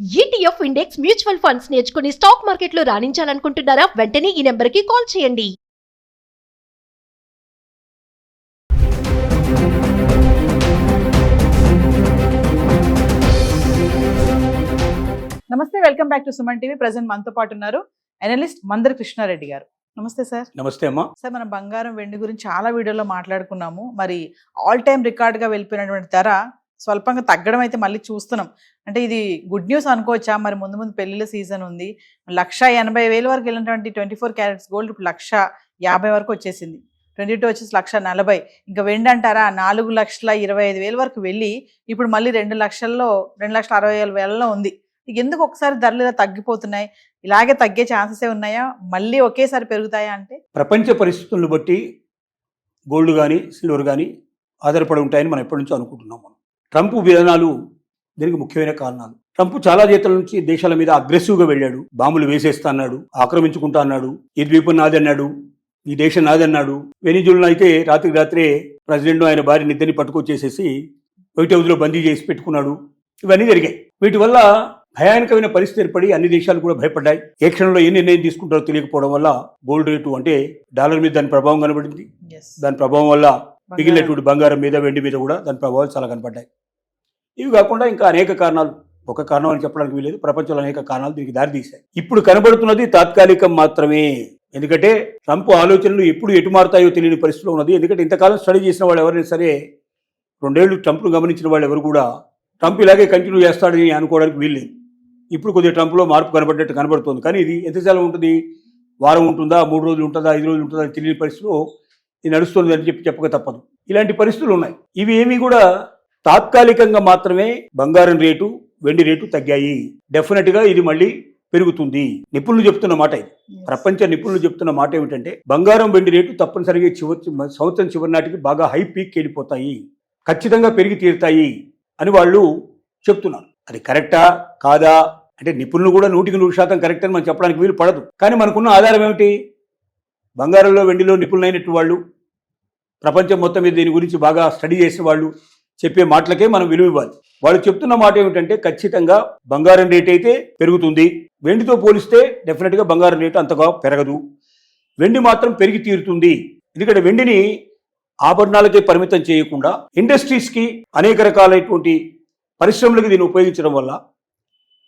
ETF index mutual funds నేర్చుకుని stock మార్కెట్లో రాణించాలనుకుంటున్నారా? వెంటనే ఈ నెంబర్కి కాల్ చేయండి. నమస్తే, welcome back to Suman TV. Present మనతో పాటు ఉన్నారు అనలిస్ట్ మందర్ కృష్ణారెడ్డి గారు. నమస్తే సార్. నమస్తే అమ్మా. సార్, మనం బంగారం వెండి గురించి చాలా వీడియోలో మాట్లాడుకున్నాము. మరి ఆల్ టైమ్ రికార్డ్గా వెళ్ళిపోయినటువంటి ధర స్వల్పంగా తగ్గడం అయితే మళ్ళీ చూస్తున్నాం. అంటే ఇది గుడ్ న్యూస్ అనుకోవచ్చా? మరి ముందు ముందు పెళ్లిళ్ళ సీజన్ ఉంది. 1,80,000 వరకు వెళ్ళినటువంటి 24 క్యారెట్స్ గోల్డ్ ఇప్పుడు 1,50,000 వరకు వచ్చేసింది. 22 వచ్చేసి 1,40,000. ఇంకా వెండి అంటారా 4,25,000 వరకు వెళ్ళి ఇప్పుడు మళ్ళీ 2,60,000 ఉంది. ఎందుకు ఒకసారి ధరలు ఇలా తగ్గిపోతున్నాయి? ఇలాగే తగ్గే ఛాన్సెస్ ఉన్నాయా? మళ్ళీ ఒకేసారి పెరుగుతాయా? అంటే ప్రపంచ పరిస్థితులను బట్టి గోల్డ్ కానీ సిల్వర్ కానీ ఆధారపడి ఉంటాయని మనం ఎప్పటి నుంచో అనుకుంటున్నాం. మనం ట్రంప్ విధానాలు దీనికి ముఖ్యమైన కారణాలు. ట్రంప్ చాలా జీతాల నుంచి దేశాల మీద అగ్రెసివ్గా వెళ్ళాడు. బాంబులు వేసేస్తా అన్నాడు, ఆక్రమించుకుంటా అన్నాడు, ఈ ద్వీపం నాది అన్నాడు, ఈ దేశం నాది అన్నాడు. వెనిజులాను అయితే రాత్రికి రాత్రే ప్రెసిడెంట్ ఆయన భార్యని ఇద్దరిని పట్టుకొచ్చేసేసి వైట్ హౌస్లో బందీ చేసి పెట్టుకున్నాడు. ఇవన్నీ జరిగాయి. వీటి వల్ల భయానకమైన పరిస్థితి ఏర్పడి అన్ని దేశాలు కూడా భయపడ్డాయి. ఏ క్షణంలో ఏ నిర్ణయం తీసుకుంటారో తెలియకపోవడం వల్ల గోల్డ్ రేటు అంటే డాలర్ మీద దాని ప్రభావం కనబడింది. దాని ప్రభావం వల్ల మిగిలినటువంటి బంగారం మీద వెండి మీద కూడా దాని ప్రభావాలు చాలా కనపడ్డాయి. ఇవి కాకుండా ఇంకా అనేక కారణాలు, ఒక కారణం అని చెప్పడానికి వీలేదు, ప్రపంచంలో అనేక కారణాలు దీనికి దారితీశాయి. ఇప్పుడు కనబడుతున్నది తాత్కాలికం మాత్రమే. ఎందుకంటే ట్రంప్ ఆలోచనలు ఎప్పుడు ఎటు మారుతాయో తెలియని పరిస్థితిలో ఉన్నది. ఎందుకంటే ఇంతకాలం స్టడీ చేసిన వాళ్ళు ఎవరైనా సరే, 2 ఏళ్లు ట్రంప్ను గమనించిన వాళ్ళు ఎవరు కూడా ట్రంప్ ఇలాగే కంటిన్యూ చేస్తాడని అనుకోవడానికి వీల్లేదు. ఇప్పుడు కొద్దిగా ట్రంప్లో మార్పు కనబడ్డట్టు కనబడుతుంది. కానీ ఇది ఎంతకాలం ఉంటుంది? వారం ఉంటుందా, 3 రోజులు ఉంటుందా, 5 రోజులు ఉంటుందా అని తెలియని పరిస్థితిలో ఇది నడుస్తుంది అని చెప్పక తప్పదు. ఇలాంటి పరిస్థితులు ఉన్నాయి. ఇవి ఏమీ కూడా తాత్కాలికంగా మాత్రమే బంగారం రేటు, వెండి రేటు తగ్గాయి. డెఫినెట్గా ఇది మళ్ళీ పెరుగుతుంది. నిపుణులు చెప్తున్న మాట ఇది. ప్రపంచ నిపుణులు చెప్తున్న మాట ఏమిటంటే బంగారం వెండి రేటు తప్పనిసరిగా సంవత్సరం చివరి నాటికి బాగా హై పీక్ వెళ్ళిపోతాయి, ఖచ్చితంగా పెరిగి తీరుతాయి అని వాళ్ళు చెప్తున్నారు. అది కరెక్టా కాదా అంటే నిపుణులు కూడా 100% కరెక్ట్ అని మనం చెప్పడానికి వీలు పడదు. కానీ మనకున్న ఆధారం ఏమిటి? బంగారంలో వెండిలో నిపుణులైనట్టు వాళ్ళు, ప్రపంచం మొత్తం మీద దీని గురించి బాగా స్టడీ చేసే వాళ్ళు చెప్పే మాటలకే మనం విలువ ఇవ్వాలి. వాళ్ళు చెప్తున్న మాట ఏమిటంటే ఖచ్చితంగా బంగారం రేట్ అయితే పెరుగుతుంది. వెండితో పోలిస్తే డెఫినెట్గా బంగారం రేటు అంతగా పెరగదు. వెండి మాత్రం పెరిగి తీరుతుంది. ఎందుకంటే వెండిని ఆభరణాలకే పరిమితం చేయకుండా ఇండస్ట్రీస్కి, అనేక రకాలైనటువంటి పరిశ్రమలకు దీన్ని ఉపయోగించడం వల్ల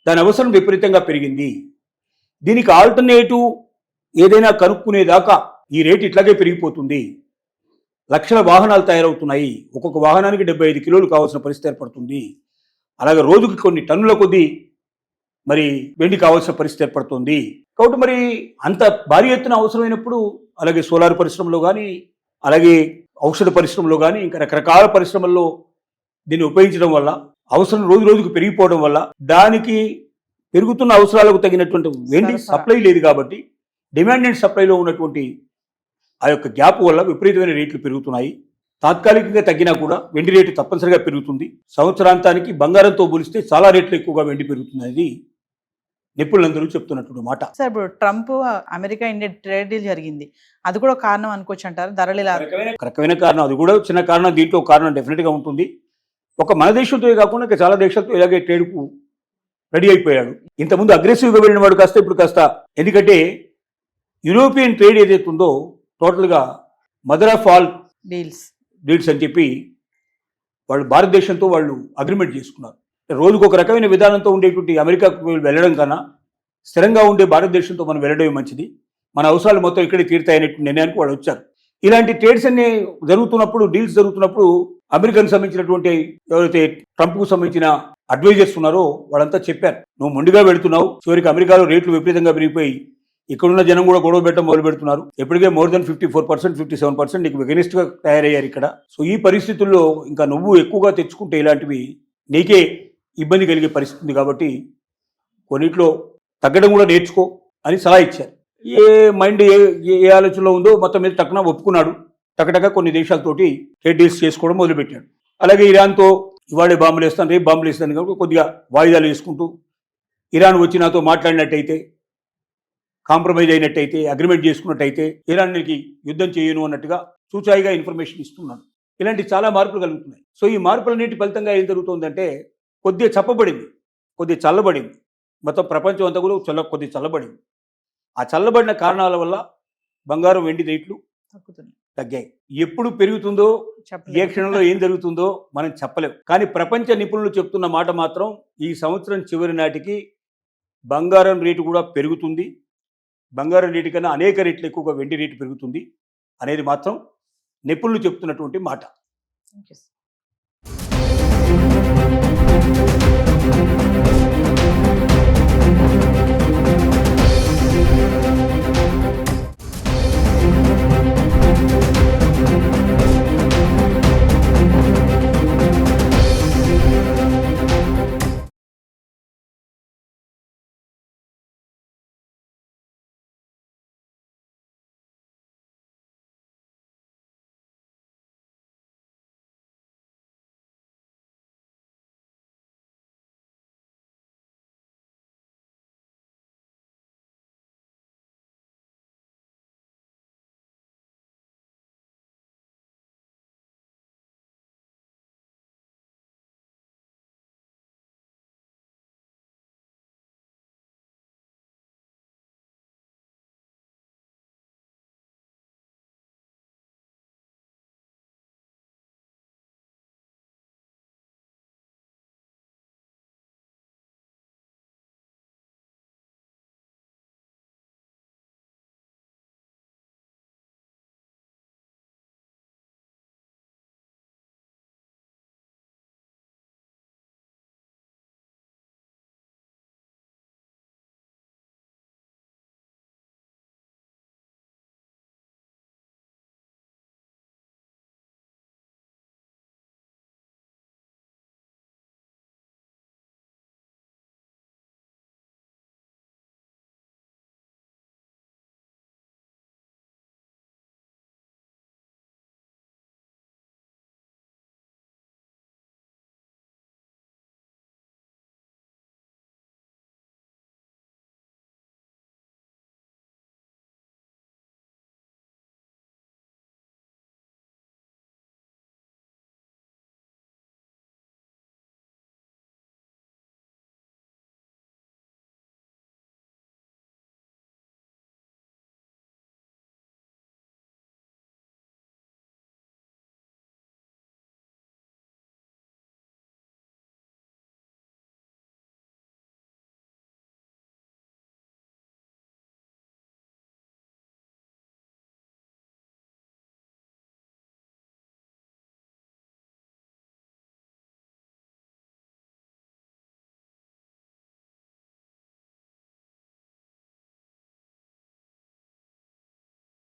దాని అవసరం విపరీతంగా పెరిగింది. దీనికి ఆల్టర్నేటివ్ ఏదైనా కనుక్కునేదాకా ఈ రేటు ఇట్లాగే పెరిగిపోతుంది. లక్షల వాహనాలు తయారవుతున్నాయి. ఒక్కొక్క వాహనానికి 75 కిలోలు కావాల్సిన పరిస్థితి ఏర్పడుతుంది. అలాగే రోజుకి కొన్ని టన్నుల కొద్దీ మరి వెండి కావాల్సిన పరిస్థితి ఏర్పడుతుంది. కాబట్టి మరి అంత భారీ ఎత్తున అవసరమైనప్పుడు అలాగే సోలార్ పరిశ్రమలో కానీ, అలాగే ఔషధ పరిశ్రమలో కానీ, ఇంకా రకరకాల పరిశ్రమల్లో దీన్ని ఉపయోగించడం వల్ల అవసరం రోజు రోజుకు పెరిగిపోవడం వల్ల దానికి పెరుగుతున్న అవసరాలకు తగినటువంటి వెండి సప్లై లేదు. కాబట్టి డిమాండ్ అండ్ సప్లైలో ఉన్నటువంటి ఆ యొక్క గ్యాప్ వల్ల విపరీతమైన రేట్లు పెరుగుతున్నాయి. తాత్కాలికంగా తగ్గినా కూడా వెండి రేటు తప్పనిసరిగా పెరుగుతుంది. సంవత్సరాంతానికి బంగారంతో పోలిస్తే చాలా రేట్లు ఎక్కువగా వెండి పెరుగుతుంది అనేది నిపుణులందరూ చెప్తున్నటువంటి మాట. సార్, ఇప్పుడు Trump America India trade deal జరిగింది, అది కూడా కారణం అనుకోవచ్చు అంటారు? ధరలు ఇలా రకమైన కారణం, అది కూడా చిన్న కారణం. దీంట్లో కారణం డెఫినెట్గా ఉంటుంది. ఒక మన దేశంతో కాకుండా ఇంకా చాలా దేశాలతో ఇలాగే ట్రేడ్కు రెడీ అయిపోయాడు. ఇంతకుముందు అగ్రెసివ్గా వెళ్ళిన వాడు కాస్త ఇప్పుడు కాస్త, ఎందుకంటే యూరోపియన్ ట్రేడ్ ఏదైతే ఉందో టోటల్గా మదర్ ఆఫ్ ఆల్ డీల్స్ అని చెప్పి వాళ్ళు భారతదేశంతో వాళ్ళు అగ్రిమెంట్ చేసుకున్నారు. రోజుకు ఒక రకమైన విధానంతో ఉండేటువంటి అమెరికాకు వెళ్ళడం కన్నా స్థిరంగా ఉండే భారతదేశంతో మనం వెళ్ళడమే మంచిది, మన అవసరాలు మొత్తం ఇక్కడే తీరుతాయనే నిర్ణయానికి వాళ్ళు వచ్చారు. ఇలాంటి ట్రేడ్స్ అన్ని జరుగుతున్నప్పుడు, డీల్స్ జరుగుతున్నప్పుడు అమెరికాకు సంబంధించినటువంటి ఎవరైతే ట్రంప్కు సంబంధించిన అడ్వైజర్స్ ఉన్నారో వాళ్ళంతా చెప్పారు, నువ్వు మొండిగా వెళుతున్నావు, చివరికి అమెరికాలో రేట్లు విపరీతంగా పెరిగిపోయి ఇక్కడున్న జనం కూడా గొడవ పెట్టడం మొదలు పెడుతున్నారు. ఎప్పటికే more than 54%, 57% నీకు వెగనిస్ట్గా తయారయ్యారు ఇక్కడ. సో ఈ పరిస్థితుల్లో ఇంకా నువ్వు ఎక్కువగా తెచ్చుకుంటే ఇలాంటివి నీకే ఇబ్బంది కలిగే పరిస్థితి ఉంది. కాబట్టి కొన్నిట్లో తగ్గడం కూడా నేర్చుకో అని సలహా ఇచ్చారు. ఏ మైండ్ ఏ ఆలోచనలో ఉందో మొత్తం మీద టక్కున ఒప్పుకున్నాడు. టకటక కొన్ని దేశాలతోటి ట్రేడ్ డీల్స్ చేసుకోవడం మొదలుపెట్టాడు. అలాగే ఇరాన్తో ఇవాళే బాంబులు వేస్తాను, రేపు బాంబులు వేస్తాను కాబట్టి కొద్దిగా వాయిదాలు వేసుకుంటూ ఇరాన్ వచ్చి నాతో మాట్లాడినట్టయితే, కాంప్రమైజ్ అయినట్టయితే, అగ్రిమెంట్ చేసుకున్నట్టయితే ఇరాన్కి యుద్ధం చేయను అన్నట్టుగా సూచాయిగా ఇన్ఫర్మేషన్ ఇస్తున్నాడు. ఇలాంటి చాలా మార్పులు కలుగుతున్నాయి. సో ఈ మార్పులన్నిటి ఫలితంగా ఏం జరుగుతుందంటే కొద్దిగా చప్పబడింది, కొద్దిగా చల్లబడింది. మొత్తం ప్రపంచం అంతా కూడా కొద్ది చల్లబడింది. ఆ చల్లబడిన కారణాల వల్ల బంగారం వెండి రేట్లు తగ్గుతుంది. తగ్గాయి. ఎప్పుడు పెరుగుతుందో ఏ చెప్పలేదు. క్షణంలో ఏం జరుగుతుందో మనం చెప్పలేం. కానీ ప్రపంచ నిపుణులు చెప్తున్న మాట మాత్రం ఈ సంవత్సరం చివరి నాటికి బంగారం రేటు కూడా పెరుగుతుంది. బంగారం రేటు కన్నా అనేక రెట్లు ఎక్కువగా వెండి రేటు పెరుగుతుంది అనేది మాత్రం నిపుణులు చెప్తున్నటువంటి మాట. Thank you.